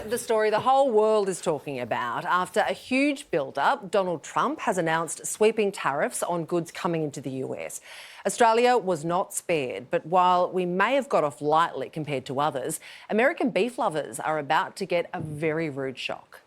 the story the whole world is talking about. After a huge build-up, Donald Trump has announced sweeping tariffs on goods coming into the US. Australia was not spared, but while we may have got off lightly compared to others, American beef lovers are about to get a very rude shock.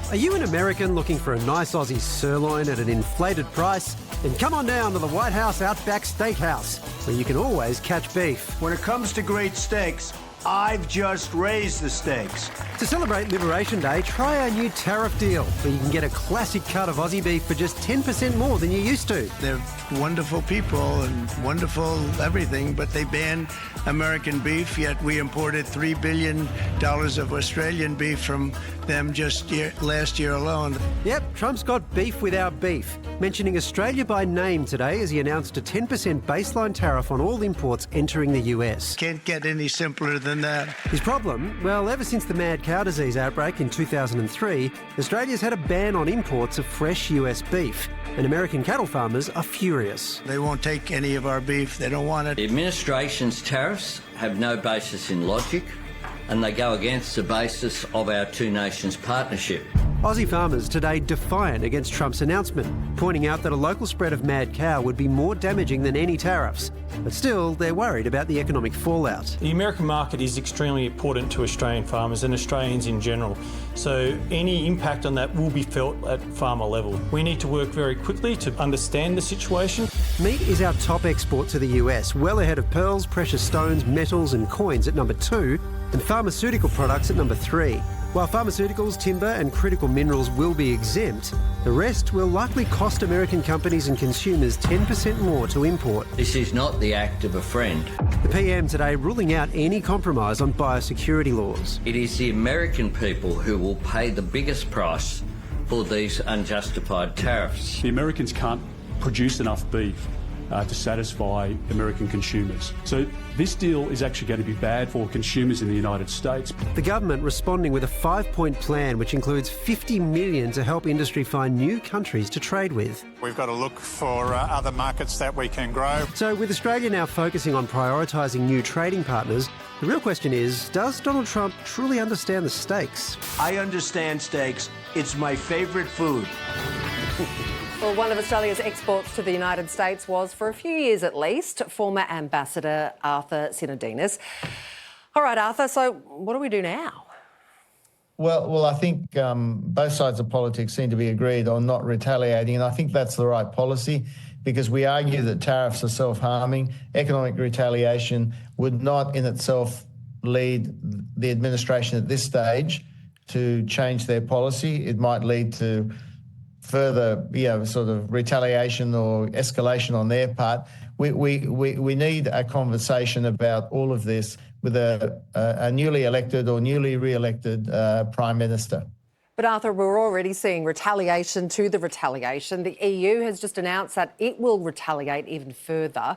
Are you an American looking for a nice Aussie sirloin at an inflated price? Then come on down to the White House Outback Steakhouse, where you can always catch beef. When it comes to great steaks, I've just raised the stakes. To celebrate Liberation Day, try our new tariff deal, where you can get a classic cut of Aussie beef for just 10% more than you used to. They're wonderful people and wonderful everything, but they banned American beef, yet we imported $3 billion of Australian beef from them just last year alone. Yep, Trump's got beef with our beef, mentioning Australia by name today as he announced a 10% baseline tariff on all imports entering the US. Can't get any simpler than that. His problem? Well, ever since the mad cow disease outbreak in 2003, Australia's had a ban on imports of fresh US beef, and American cattle farmers are furious. They won't take any of our beef. They don't want it. The administration's tariffs have no basis in logic, and they go against the basis of our two nations partnership. Aussie farmers today defiant against Trump's announcement, pointing out that a local spread of mad cow would be more damaging than any tariffs. But still, they're worried about the economic fallout. The American market is extremely important to Australian farmers and Australians in general. So any impact on that will be felt at farmer level. We need to work very quickly to understand the situation. Meat is our top export to the US, well ahead of pearls, precious stones, metals and coins at number 2, and pharmaceutical products at number 3. While pharmaceuticals, timber and critical minerals will be exempt, the rest will likely cost American companies and consumers 10% more to import. This is not the act of a friend. The PM today ruling out any compromise on biosecurity laws. It is the American people who will pay the biggest price for these unjustified tariffs. The Americans can't produce enough beef to satisfy American consumers. So this deal is actually going to be bad for consumers in the United States. The government responding with a 5-point plan which includes $50 million to help industry find new countries to trade with. We've got to look for other markets that we can grow. So with Australia now focusing on prioritising new trading partners, the real question is, does Donald Trump truly understand the stakes? I understand steaks. It's my favourite food. Well, one of Australia's exports to the United States was, for a few years at least, former Ambassador Arthur Sinodinos. All right, Arthur, so what do we do now? Well, I think both sides of politics seem to be agreed on not retaliating, and I think that's the right policy because we argue that tariffs are self-harming. Economic retaliation would not in itself lead the administration at this stage to change their policy. It might lead to further, sort of retaliation or escalation on their part. We need a conversation about all of this with a newly elected or newly re-elected Prime Minister. But Arthur, we're already seeing retaliation to the retaliation. The EU has just announced that it will retaliate even further.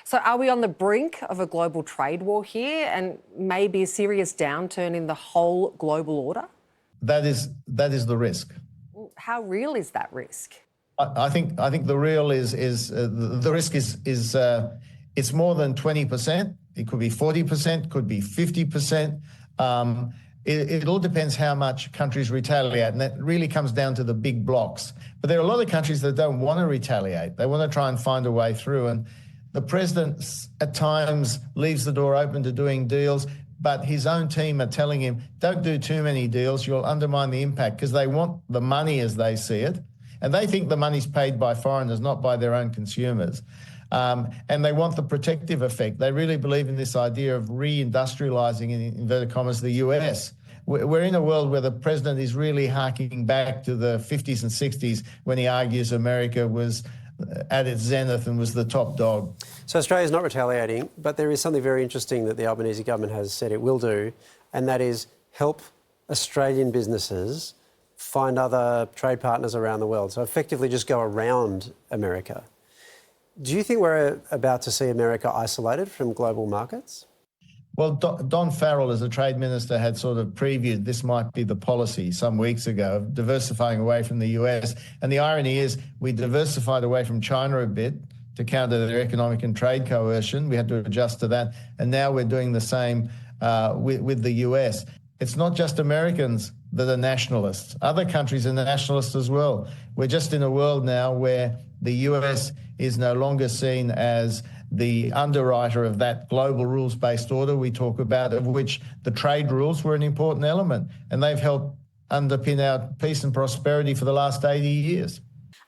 So are we on the brink of a global trade war here and maybe a serious downturn in the whole global order? That is the risk. How real is that risk? I think the real is the risk is it's more than 20%. It could be 40%, could be 50%. It all depends how much countries retaliate, and that really comes down to the big blocks. But there are a lot of countries that don't want to retaliate. They want to try and find a way through, and the president at times leaves the door open to doing deals, but his own team are telling him, don't do too many deals, you'll undermine the impact, because they want the money as they see it. And they think the money's paid by foreigners, not by their own consumers. And they want the protective effect. They really believe in this idea of re-industrializing, in inverted commas, the US. We're in a world where the president is really harking back to the 50s and 60s when he argues America was at its zenith and was the top dog. So Australia's not retaliating, but there is something very interesting that the Albanese government has said it will do, and that is help Australian businesses find other trade partners around the world. So effectively just go around America. Do you think we're about to see America isolated from global markets? Well, Don Farrell, as a trade minister, had sort of previewed this might be the policy some weeks ago of diversifying away from the US. And the irony is we diversified away from China a bit to counter their economic and trade coercion. We had to adjust to that. And now we're doing the same with the US. It's not just Americans that are nationalists. Other countries are nationalists as well. We're just in a world now where the US is no longer seen as the underwriter of that global rules-based order we talk about, of which the trade rules were an important element, and they've helped underpin our peace and prosperity for the last 80 years.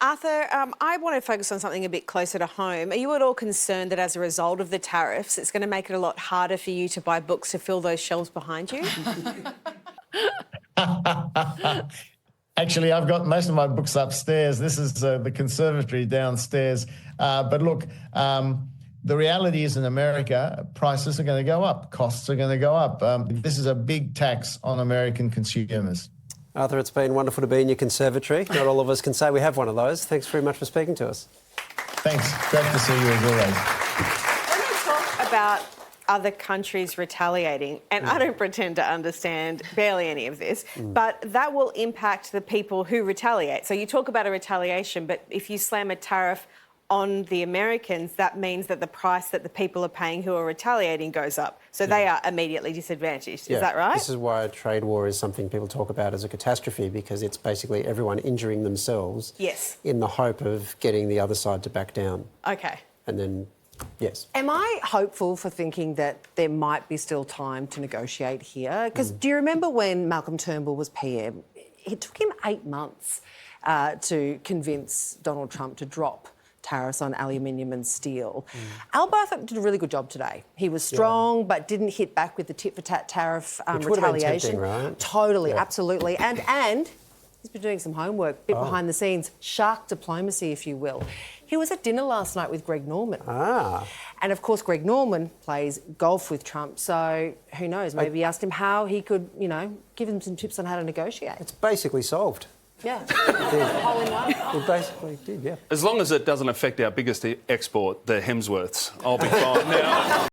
Arthur, I want to focus on something a bit closer to home. Are you at all concerned that as a result of the tariffs, it's going to make it a lot harder for you to buy books to fill those shelves behind you? Actually, I've got most of my books upstairs. This is the conservatory downstairs. But look, the reality is in America, prices are going to go up. Costs are going to go up. This is a big tax on American consumers. Arthur, it's been wonderful to be in your conservatory. Not all of us can say we have one of those. Thanks very much for speaking to us. Thanks. Great to see you as always. When you talk about other countries retaliating, and I don't pretend to understand barely any of this, but that will impact the people who retaliate. So you talk about a retaliation, but if you slam a tariff on the Americans, that means that the price that the people are paying who are retaliating goes up. So they are immediately disadvantaged. Is that right? This is why a trade war is something people talk about as a catastrophe, because it's basically everyone injuring themselves in the hope of getting the other side to back down. Okay. And then, yes. Am I hopeful for thinking that there might be still time to negotiate here? Because do you remember when Malcolm Turnbull was PM? It took him 8 months to convince Donald Trump to drop tariffs on aluminium and steel. Al Barthorpe did a really good job today. He was strong, but didn't hit back with the tit-for-tat tariff retaliation. Tempting, right? Totally, absolutely. And he's been doing some homework, bit behind the scenes, shark diplomacy, if you will. He was at dinner last night with Greg Norman. And of course, Greg Norman plays golf with Trump, so who knows, maybe he asked him how he could, you know, give him some tips on how to negotiate. It's basically solved. Yeah. Hole in one. It basically did, yeah. As long as it doesn't affect our biggest export, the Hemsworths, I'll be fine. Now,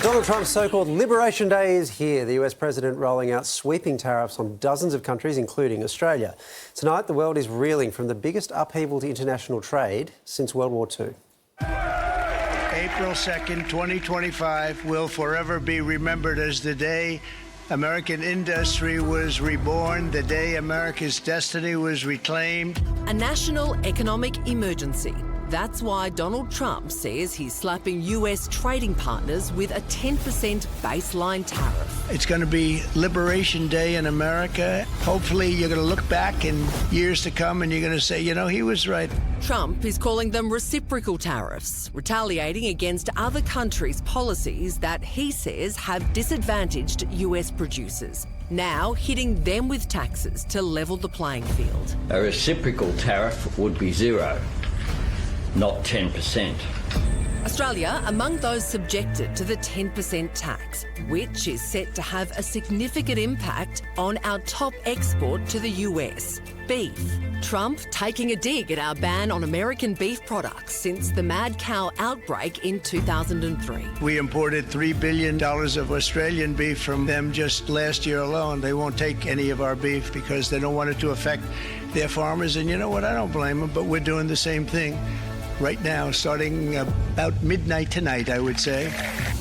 Donald Trump's so-called Liberation Day is here. The US president rolling out sweeping tariffs on dozens of countries, including Australia. Tonight, the world is reeling from the biggest upheaval to international trade since World War II. April 2nd, 2025 will forever be remembered as the day American industry was reborn, the day America's destiny was reclaimed. A national economic emergency. That's why Donald Trump says he's slapping US trading partners with a 10% baseline tariff. It's going to be Liberation Day in America. Hopefully you're going to look back in years to come and you're going to say, you know, he was right. Trump is calling them reciprocal tariffs, retaliating against other countries' policies that he says have disadvantaged US producers. Now hitting them with taxes to level the playing field. A reciprocal tariff would be zero, not 10%. Australia among those subjected to the 10% tax, which is set to have a significant impact on our top export to the US, beef. Trump taking a dig at our ban on American beef products since the mad cow outbreak in 2003. We imported $3 billion of Australian beef from them just last year alone. They won't take any of our beef because they don't want it to affect their farmers. And you know what? I don't blame them, but we're doing the same thing right now, starting about midnight tonight, I would say.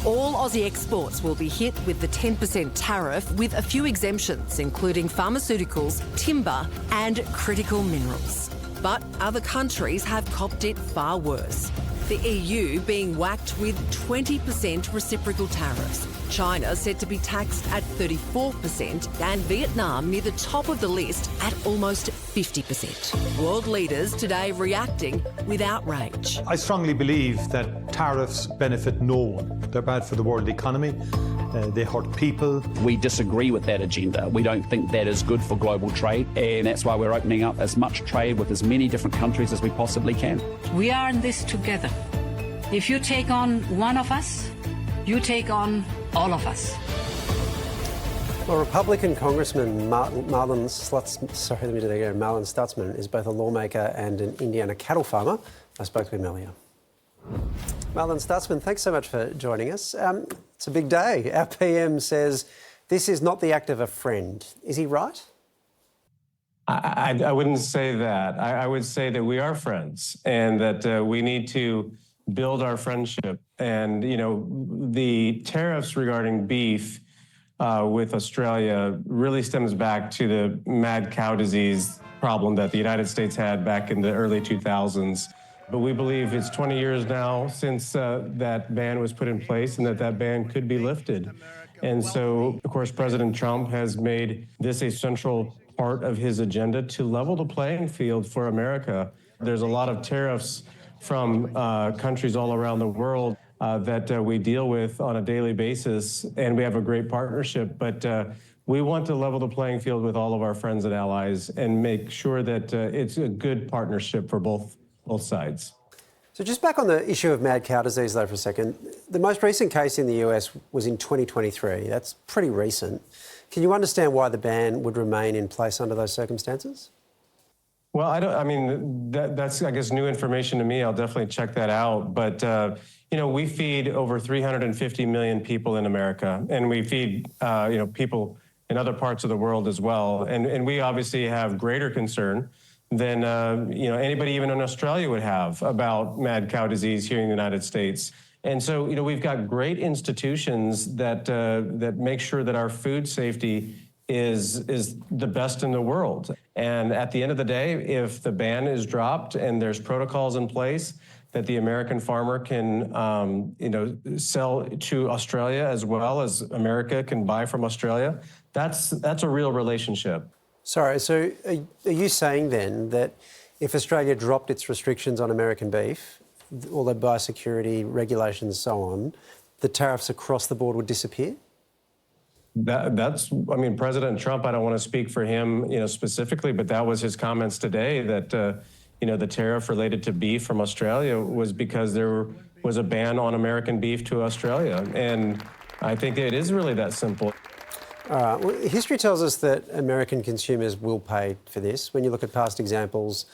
All Aussie exports will be hit with the 10% tariff, with a few exemptions, including pharmaceuticals, timber and critical minerals. But other countries have copped it far worse. The EU being whacked with 20% reciprocal tariffs. China said to be taxed at 34% and Vietnam near the top of the list at almost 50%. World leaders today reacting with outrage. I strongly believe that tariffs benefit no one. They're bad for the world economy. They hurt people. We disagree with that agenda. We don't think that is good for global trade, and that's why we're opening up as much trade with as many different countries as we possibly can. We are in this together. If you take on one of us, you take on all of us. Well, Republican Congressman Marlin Stutzman is both a lawmaker and an Indiana cattle farmer. I spoke to him earlier. Marlin Stutzman, thanks so much for joining us. It's a big day. Our PM says this is not the act of a friend. Is he right? I wouldn't say that. I would say that we are friends and that we need to build our friendship. And, you know, the tariffs regarding beef with Australia really stems back to the mad cow disease problem that the United States had back in the early 2000s. But we believe it's 20 years now since that ban was put in place and that ban could be lifted. And so, of course, President Trump has made this a central part of his agenda to level the playing field for America. There's a lot of tariffs from countries all around the world that we deal with on a daily basis, and we have a great partnership. But we want to level the playing field with all of our friends and allies and make sure that it's a good partnership for both sides. So just back on the issue of mad cow disease, though, for a second. The most recent case in the US was in 2023. That's pretty recent. Can you understand why the ban would remain in place under those circumstances? Well, that's, I guess, new information to me. I'll definitely check that out. But, we feed over 350 million people in America, and we feed, people in other parts of the world as well. And we obviously have greater concern than, anybody even in Australia would have about mad cow disease here in the United States. And so, we've got great institutions that make sure that our food safety is the best in the world. And at the end of the day, if the ban is dropped and there's protocols in place that the American farmer can, sell to Australia as well as America can buy from Australia, that's a real relationship. Sorry, so are you saying then that if Australia dropped its restrictions on American beef, all the biosecurity regulations, so on, the tariffs across the board would disappear? President Trump, I don't want to speak for him, specifically, but that was his comments today that, the tariff related to beef from Australia was because there was a ban on American beef to Australia. And I think it is really that simple. Well, history tells us that American consumers will pay for this. When you look at past examples,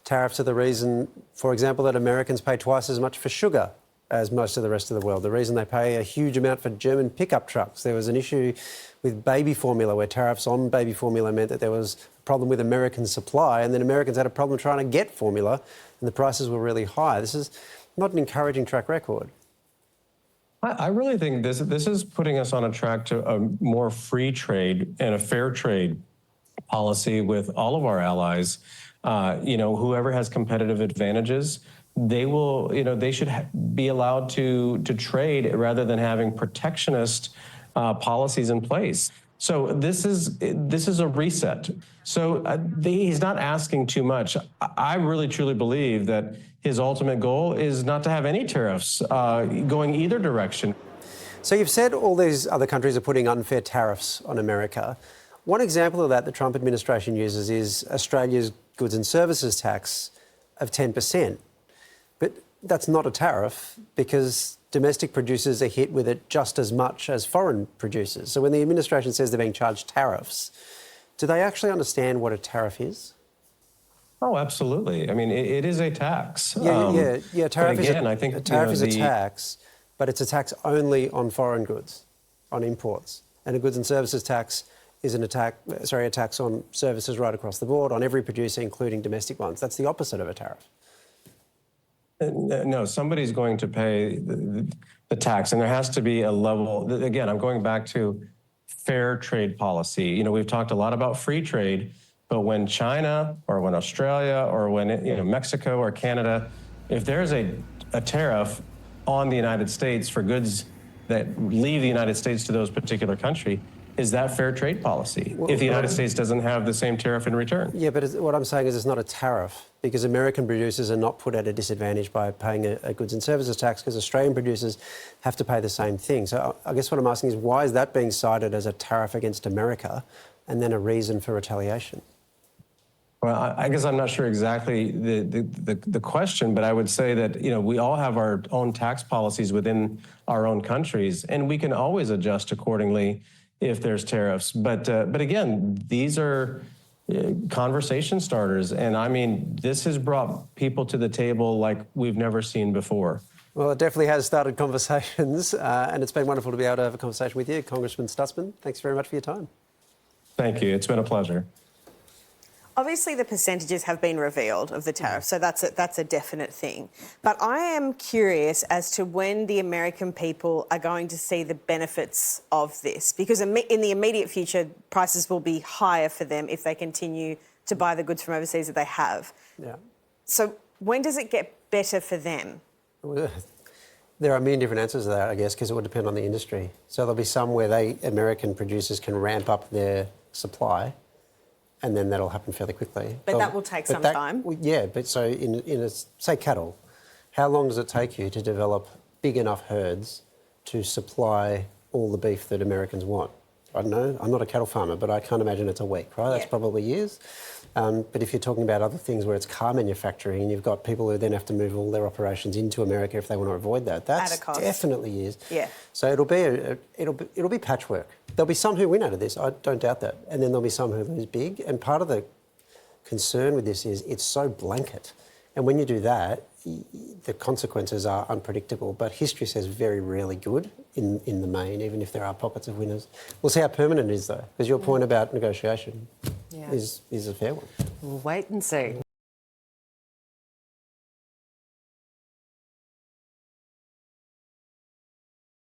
tariffs are the reason, for example, that Americans pay twice as much for sugar as most of the rest of the world. The reason they pay a huge amount for German pickup trucks. There was an issue with baby formula where tariffs on baby formula meant that there was a problem with American supply, and then Americans had a problem trying to get formula and the prices were really high. This is not an encouraging track record. I really think this is putting us on a track to a more free trade and a fair trade policy with all of our allies. Whoever has competitive advantages, they should be allowed to trade rather than having protectionist policies in place. So this is a reset. So he's not asking too much. I really truly believe that his ultimate goal is not to have any tariffs going either direction. So you've said all these other countries are putting unfair tariffs on America. One example of that the Trump administration uses is Australia's goods and services tax of 10%. But that's not a tariff because domestic producers are hit with it just as much as foreign producers. So when the administration says they're being charged tariffs, do they actually understand what a tariff is? Oh, absolutely. I mean, it is a tax. Yeah. Tariff is a tax, but it's a tax only on foreign goods, on imports. And a goods and services tax is a tax on services right across the board, on every producer, including domestic ones. That's the opposite of a tariff. No, somebody's going to pay the tax, and there has to be a level. Again, I'm going back to fair trade policy. We've talked a lot about free trade, but when China or when Australia or when Mexico or Canada, if there's a tariff on the United States for goods that leave the United States to those particular country, is that fair trade policy if the United States doesn't have the same tariff in return? Yeah, but what I'm saying is it's not a tariff because American producers are not put at a disadvantage by paying a goods and services tax because Australian producers have to pay the same thing. So I guess what I'm asking is why is that being cited as a tariff against America and then a reason for retaliation? Well, I guess I'm not sure exactly the question, but I would say that, we all have our own tax policies within our own countries, and we can always adjust accordingly if there's tariffs. But again, these are conversation starters. And this has brought people to the table like we've never seen before. Well, it definitely has started conversations, and it's been wonderful to be able to have a conversation with you, Congressman Stutzman. Thanks very much for your time. Thank you. It's been a pleasure. Obviously, the percentages have been revealed of the tariff, so that's a definite thing. But I am curious as to when the American people are going to see the benefits of this, because in the immediate future, prices will be higher for them if they continue to buy the goods from overseas that they have. Yeah. So when does it get better for them? There are a million different answers to that, I guess, because it would depend on the industry. So there'll be some where American producers can ramp up their supply, and then that'll happen fairly quickly. But that will take some time. Yeah, but so say cattle, how long does it take you to develop big enough herds to supply all the beef that Americans want? I don't know. I'm not a cattle farmer, but I can't imagine it's a week, right? That's probably years. But if you're talking about other things where it's car manufacturing and you've got people who then have to move all their operations into America if they want to avoid that, that's definitely years. Yeah. So it'll be patchwork. There'll be some who win out of this. I don't doubt that, and then there'll be some who lose big. And part of the concern with this is it's so blanket, and when you do that, the consequences are unpredictable. But history says very rarely good in the main, even if there are pockets of winners. We'll see how permanent it is, though, because your point about negotiation is a fair one. We'll wait and see.